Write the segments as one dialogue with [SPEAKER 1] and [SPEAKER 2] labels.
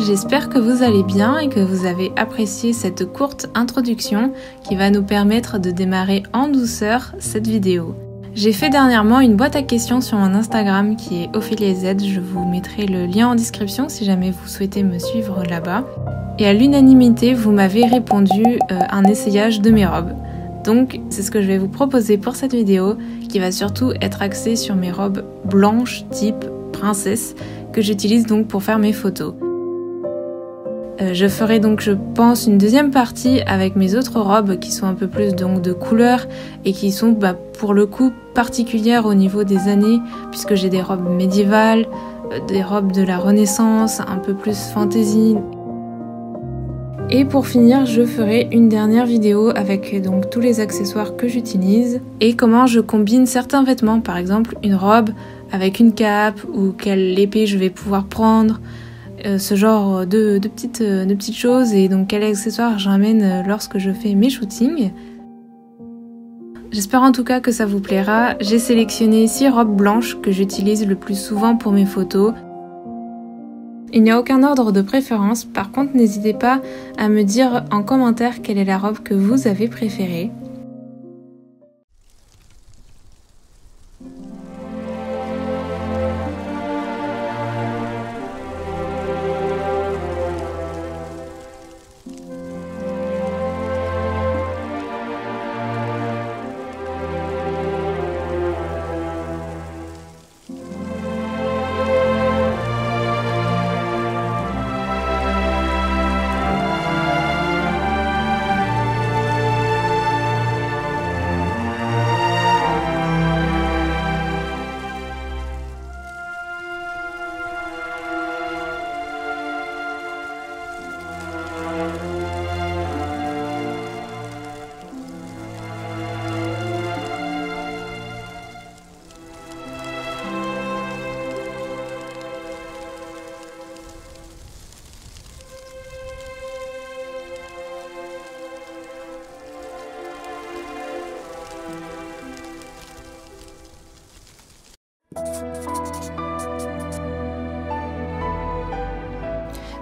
[SPEAKER 1] j'espère que vous allez bien et que vous avez apprécié cette courte introduction qui va nous permettre de démarrer en douceur cette vidéo. J'ai fait dernièrement une boîte à questions sur mon Instagram qui est OphélieZ, je vous mettrai le lien en description si jamais vous souhaitez me suivre là-bas. Et à l'unanimité, vous m'avez répondu un essayage de mes robes. Donc c'est ce que je vais vous proposer pour cette vidéo qui va surtout être axée sur mes robes blanches type princesse que j'utilise donc pour faire mes photos. Je ferai donc je pense une deuxième partie avec mes autres robes qui sont un peu plus donc de couleur et qui sont pour le coup particulières au niveau des années puisque j'ai des robes médiévales, des robes de la Renaissance, un peu plus fantasy. Et pour finir, je ferai une dernière vidéo avec donc tous les accessoires que j'utilise et comment je combine certains vêtements, par exemple une robe avec une cape ou quelle épée je vais pouvoir prendre. Ce genre de petites choses et donc quels accessoires j'amène lorsque je fais mes shootings. J'espère en tout cas que ça vous plaira. J'ai sélectionné 6 robes blanches que j'utilise le plus souvent pour mes photos. Il n'y a aucun ordre de préférence, par contre n'hésitez pas à me dire en commentaire quelle est la robe que vous avez préférée.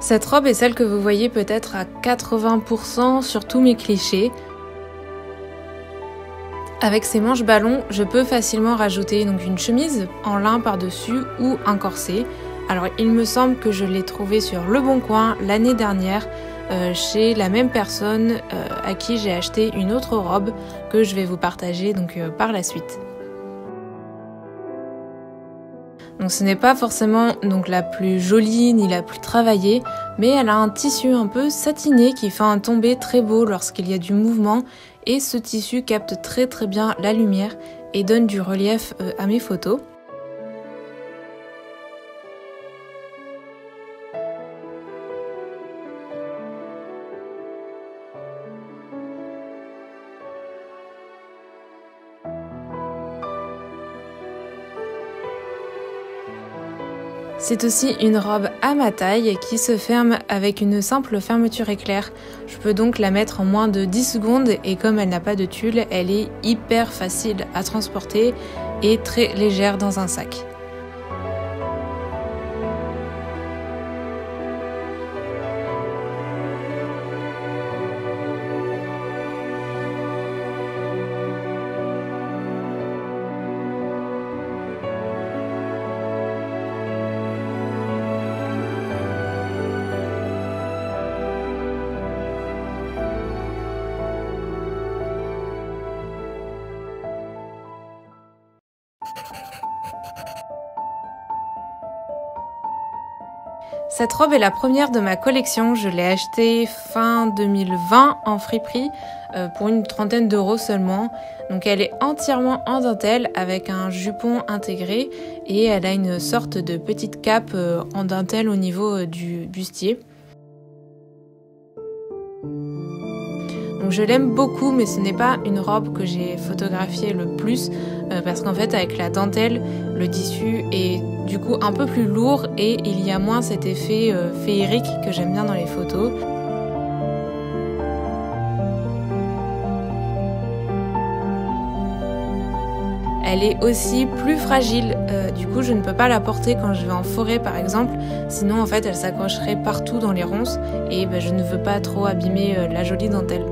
[SPEAKER 1] Cette robe est celle que vous voyez peut-être à 80% sur tous mes clichés. Avec ces manches ballons, je peux facilement rajouter donc une chemise en lin par-dessus ou un corset. Alors il me semble que je l'ai trouvé sur Le Bon Coin l'année dernière chez la même personne à qui j'ai acheté une autre robe que je vais vous partager donc par la suite. Donc ce n'est pas forcément donc la plus jolie ni la plus travaillée, mais elle a un tissu un peu satiné qui fait un tombé très beau lorsqu'il y a du mouvement et ce tissu capte très bien la lumière et donne du relief à mes photos. C'est aussi une robe à ma taille qui se ferme avec une simple fermeture éclair. Je peux donc la mettre en moins de 10 secondes et comme elle n'a pas de tulle, elle est hyper facile à transporter et très légère dans un sac. Cette robe est la première de ma collection, je l'ai achetée fin 2020 en friperie pour une trentaine d'euros seulement. Donc elle est entièrement en dentelle avec un jupon intégré et elle a une sorte de petite cape en dentelle au niveau du bustier. Donc je l'aime beaucoup mais ce n'est pas une robe que j'ai photographiée le plus parce qu'en fait avec la dentelle le tissu est du coup un peu plus lourd et il y a moins cet effet féerique que j'aime bien dans les photos. elle est aussi plus fragile. Du coup, je ne peux pas la porter quand je vais en forêt par exemple, sinon en fait elle s'accrocherait partout dans les ronces et je ne veux pas trop abîmer la jolie dentelle.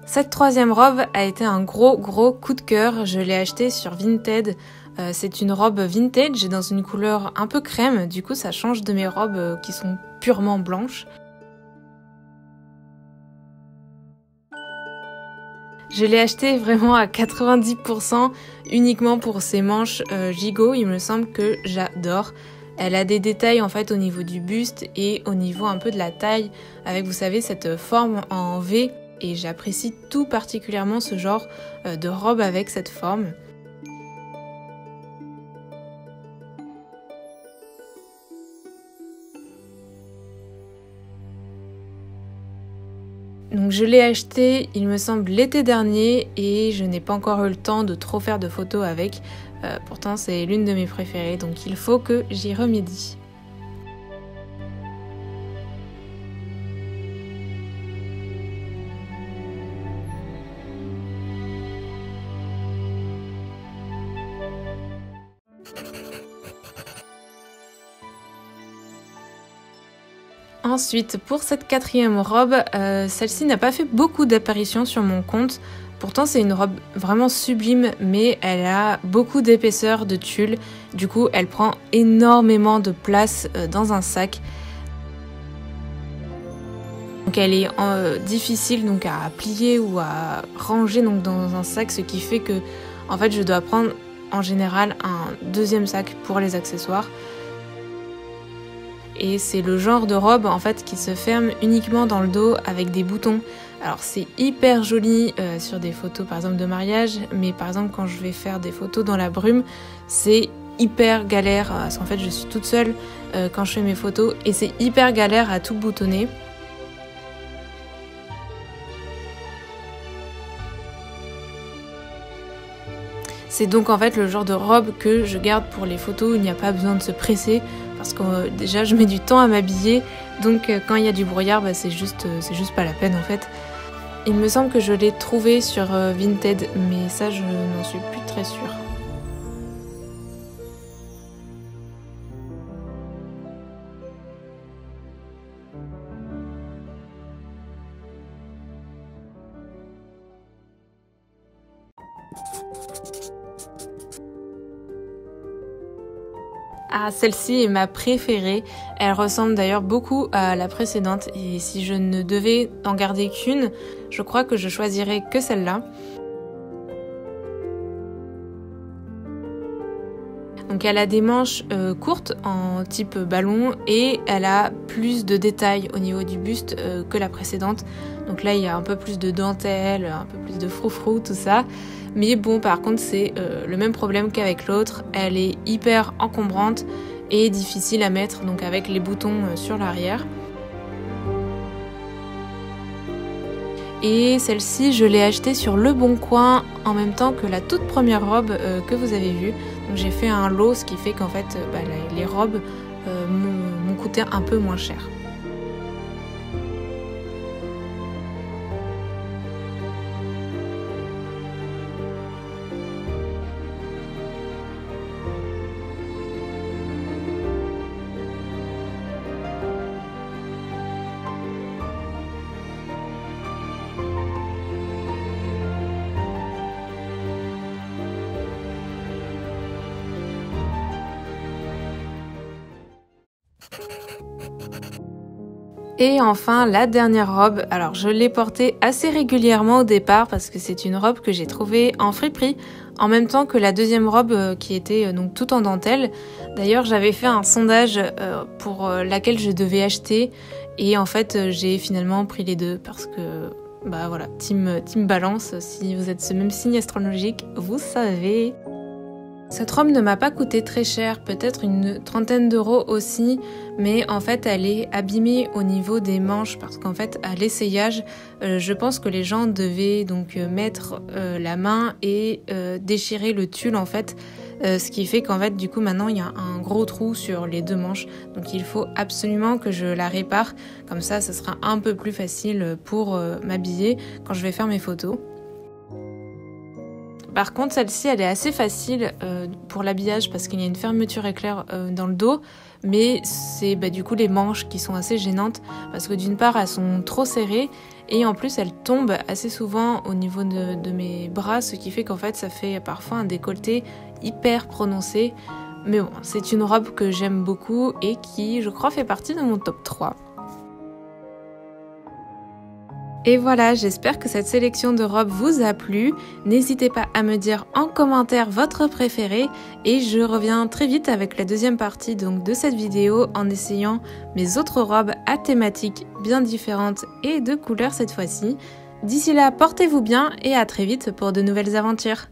[SPEAKER 1] Cette troisième robe a été un gros coup de cœur, je l'ai achetée sur Vinted. C'est une robe vintage dans une couleur un peu crème, du coup ça change de mes robes qui sont purement blanches. Je l'ai achetée vraiment à 90% uniquement pour ses manches gigot, il me semble que j'adore. Elle a des détails en fait au niveau du buste et au niveau un peu de la taille avec, vous savez, cette forme en V. Et j'apprécie tout particulièrement ce genre de robe avec cette forme. Donc je l'ai acheté, il me semble, l'été dernier et je n'ai pas encore eu le temps de trop faire de photos avec. Pourtant c'est l'une de mes préférées, donc il faut que j'y remédie. Ensuite, pour cette quatrième robe, celle-ci n'a pas fait beaucoup d'apparitions sur mon compte. Pourtant, c'est une robe vraiment sublime, mais elle a beaucoup d'épaisseur de tulle. Du coup, elle prend énormément de place dans un sac. Donc, elle est difficile donc, à plier ou à ranger donc, dans un sac, ce qui fait que en fait, je dois prendre en général un deuxième sac pour les accessoires. Et c'est le genre de robe en fait qui se ferme uniquement dans le dos avec des boutons. Alors c'est hyper joli sur des photos par exemple de mariage, mais par exemple quand je vais faire des photos dans la brume, c'est hyper galère, parce qu'en fait je suis toute seule quand je fais mes photos et c'est hyper galère à tout boutonner. C'est donc en fait le genre de robe que je garde pour les photos où il n'y a pas besoin de se presser parce que déjà je mets du temps à m'habiller, donc quand il y a du brouillard c'est juste pas la peine en fait. Il me semble que je l'ai trouvé sur Vinted, mais ça je n'en suis plus très sûre. Ah, celle-ci est ma préférée. Elle ressemble d'ailleurs beaucoup à la précédente et si je ne devais en garder qu'une, je crois que je choisirais que celle-là. Donc elle a des manches courtes en type ballon et elle a plus de détails au niveau du buste que la précédente. Donc là il y a un peu plus de dentelle, un peu plus de froufrou, tout ça. Mais bon, par contre, c'est le même problème qu'avec l'autre. Elle est hyper encombrante et difficile à mettre, donc avec les boutons sur l'arrière. Et celle-ci, je l'ai achetée sur Le Bon Coin en même temps que la toute première robe que vous avez vue. Donc j'ai fait un lot, ce qui fait qu'en fait, les robes m'ont coûté un peu moins cher. Et enfin, la dernière robe, alors je l'ai portée assez régulièrement au départ parce que c'est une robe que j'ai trouvée en friperie en même temps que la deuxième robe qui était donc toute en dentelle. D'ailleurs, j'avais fait un sondage pour laquelle je devais acheter et en fait, j'ai finalement pris les deux parce que Bah voilà, team balance, si vous êtes ce même signe astrologique, vous savez. Cette robe ne m'a pas coûté très cher, peut-être une 30aine d'euros aussi, mais en fait elle est abîmée au niveau des manches parce qu'en fait à l'essayage, je pense que les gens devaient donc mettre la main et déchirer le tulle en fait, ce qui fait qu'en fait du coup maintenant il y a un gros trou sur les 2 manches, donc il faut absolument que je la répare, comme ça sera un peu plus facile pour m'habiller quand je vais faire mes photos. Par contre, celle-ci, elle est assez facile pour l'habillage parce qu'il y a une fermeture éclair dans le dos, mais c'est du coup les manches qui sont assez gênantes parce que d'une part, elles sont trop serrées et en plus, elles tombent assez souvent au niveau de mes bras, ce qui fait qu'en fait, ça fait parfois un décolleté hyper prononcé. Mais bon, c'est une robe que j'aime beaucoup et qui, je crois, fait partie de mon top 3. Et voilà, j'espère que cette sélection de robes vous a plu. N'hésitez pas à me dire en commentaire votre préféré et je reviens très vite avec la deuxième partie donc de cette vidéo en essayant mes autres robes à thématiques bien différentes et de couleurs cette fois-ci. D'ici là, portez-vous bien et à très vite pour de nouvelles aventures.